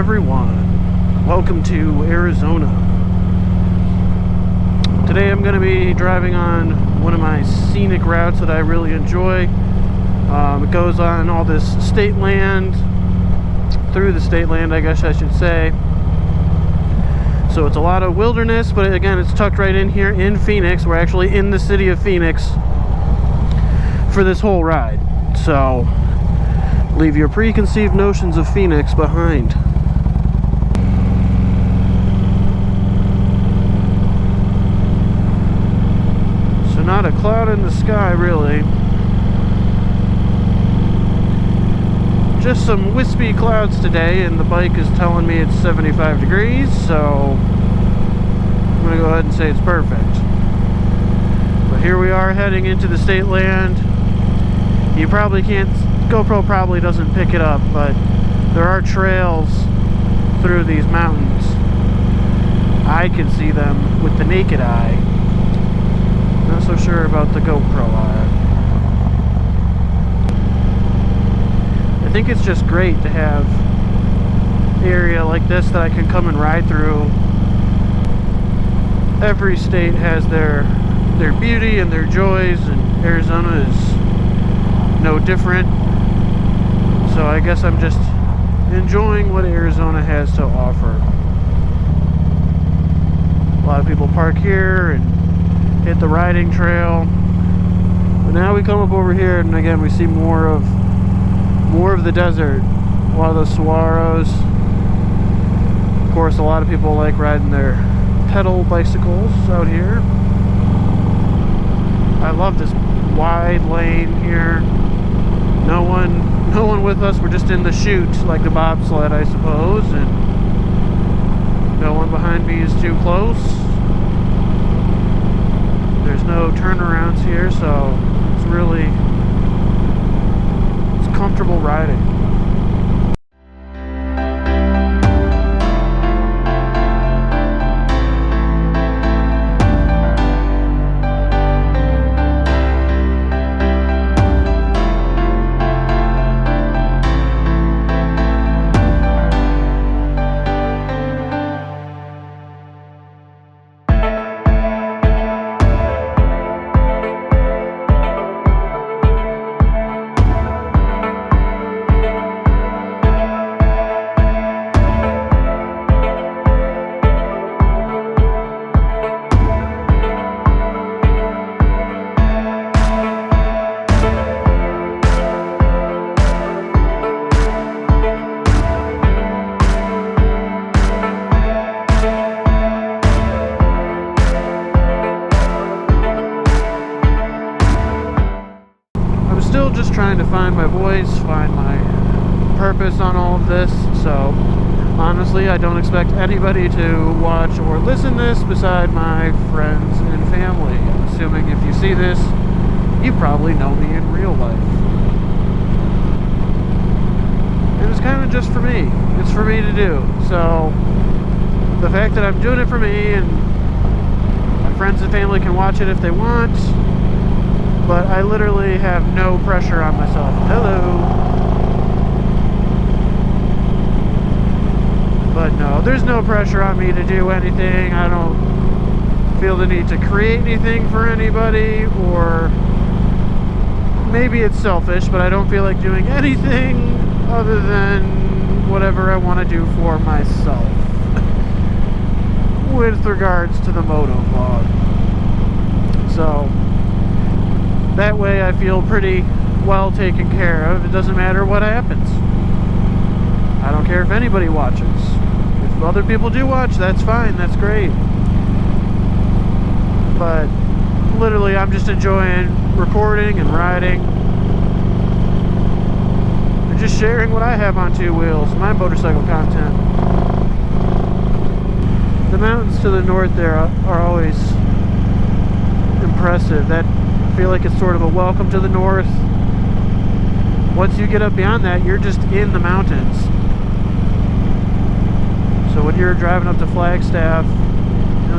everyone. Welcome to Arizona. Today I'm going to be driving on one of my scenic routes that I really enjoy. It goes on all this state land, through the state land I guess I should say. So it's a lot of wilderness, but again it's tucked right in here in Phoenix. We're actually in the city of Phoenix for this whole ride. So leave your preconceived notions of Phoenix behind. So not a cloud in the sky really. Just some wispy clouds today, and the bike is telling me it's 75 degrees, so I'm gonna go ahead and say it's perfect. But here we are heading into the state land. You probably can't, GoPro probably doesn't pick it up, but there are trails through these mountains. I can see them with the naked eye. Not so sure about the GoPro eye. I think it's just great to have an area like this that I can come and ride through. Every state has their beauty and their joys, and Arizona is no different. So I guess I'm just enjoying what Arizona has to offer. A lot of people park here and hit the riding trail. But now we come up over here and again we see more of the desert. A lot of the saguaros. Of course a lot of people like riding their pedal bicycles out here. I love this wide lane here. No one with us. We're just in the chute, like the bobsled, I suppose, and no one behind me is too close. There's no turnarounds here, so it's comfortable riding. Just trying to find my voice, find my purpose on all of this. So honestly, I don't expect anybody to watch or listen to this beside my friends and family. I'm assuming if you see this, you probably know me in real life. And it's kind of just for me. It's for me to do. So the fact that I'm doing it for me and my friends and family can watch it if they want, but I literally have no pressure on myself. Hello. But no, there's no pressure on me to do anything. I don't feel the need to create anything for anybody, or maybe it's selfish, but I don't feel like doing anything other than whatever I want to do for myself with regards to the moto vlog. So that way I feel pretty well taken care of. It doesn't matter what happens. I don't care if anybody watches. If other people do watch, that's fine, that's great. But literally I'm just enjoying recording and riding and just sharing what I have on two wheels, my motorcycle content. The mountains to the north there are always impressive. I feel like it's sort of a welcome to the north. Once you get up beyond that, you're just in the mountains. So when you're driving up to Flagstaff,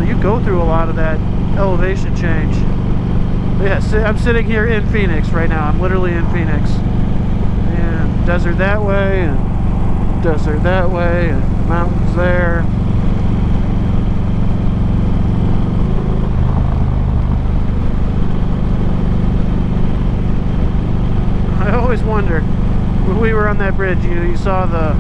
you go through a lot of that elevation change. But yeah, I'm sitting here in Phoenix right now. I'm literally in Phoenix. And desert that way, and desert that way, and Mountains there. I always wonder, when we were on that bridge, you saw the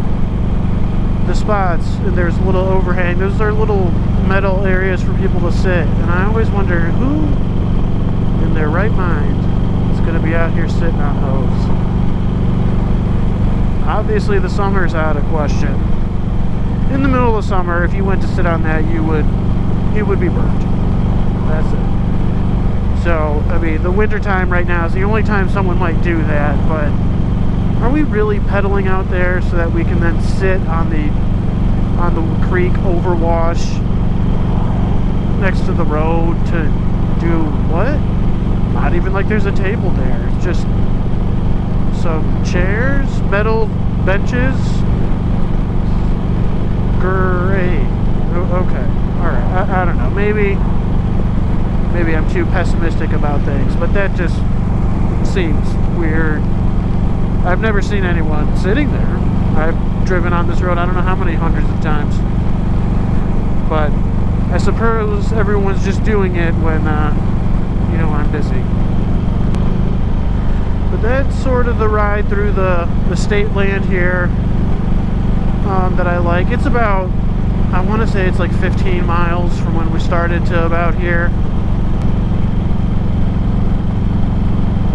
spots, and there's a little overhang. Those are little metal areas for people to sit, and I always wonder who in their right mind is going to be out here sitting on those. Obviously the summer's out of question. In the middle of summer, if you went to sit on that, you would be burnt. That's it. So, I mean, the winter time right now is the only time someone might do that, but are we really pedaling out there so that we can then sit on the creek overwash next to the road to do what? Not even like there's a table there. It's just some chairs, metal benches. Great. Okay. Alright. I don't know. Maybe I'm too pessimistic about things, but that just seems weird. I've never seen anyone sitting there. I've driven on this road I don't know how many hundreds of times. But I suppose everyone's just doing it when, you know, I'm busy. But that's sort of the ride through the state land here that I like. It's about, I want to say it's like 15 miles from when we started to about here.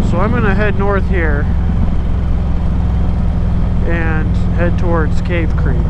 So I'm going to head north here and head towards Cave Creek.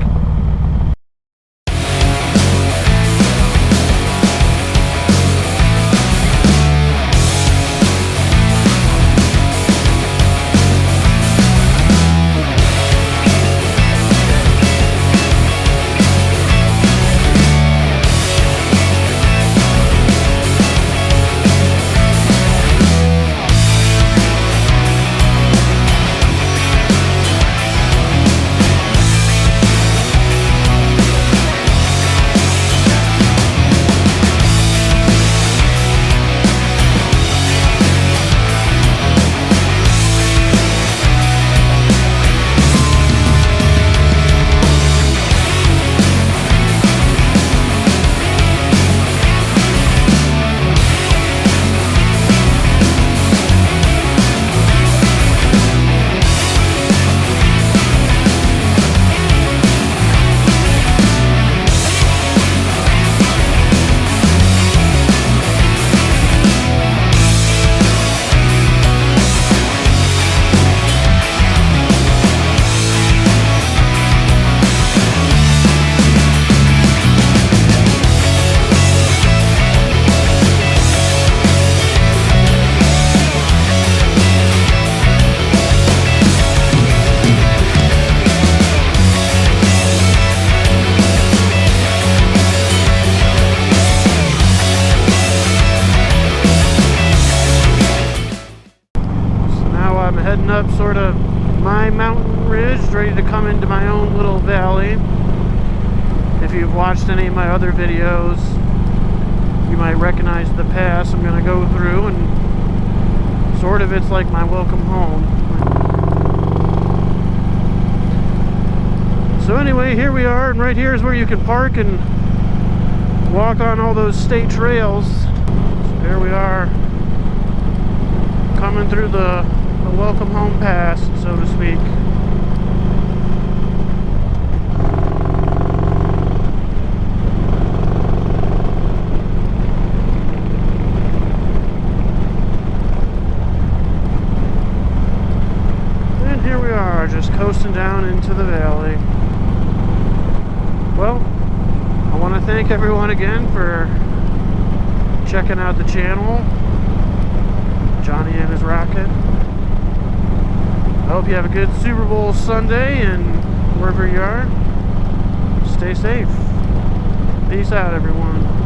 Up sort of my mountain ridge, ready to come into my own little valley. If you've watched any of my other videos, you might recognize the pass I'm going to go through, and sort of it's like my welcome home. So anyway, here we are, and right here is where you can park and walk on all those state trails. So here we are, coming through the welcome home pass, so to speak. And here we are, just coasting down into the valley. Well, I want to thank everyone again for checking out the channel, Johnny and his rocket. I hope you have a good Super Bowl Sunday, and wherever you are, stay safe. Peace out, everyone.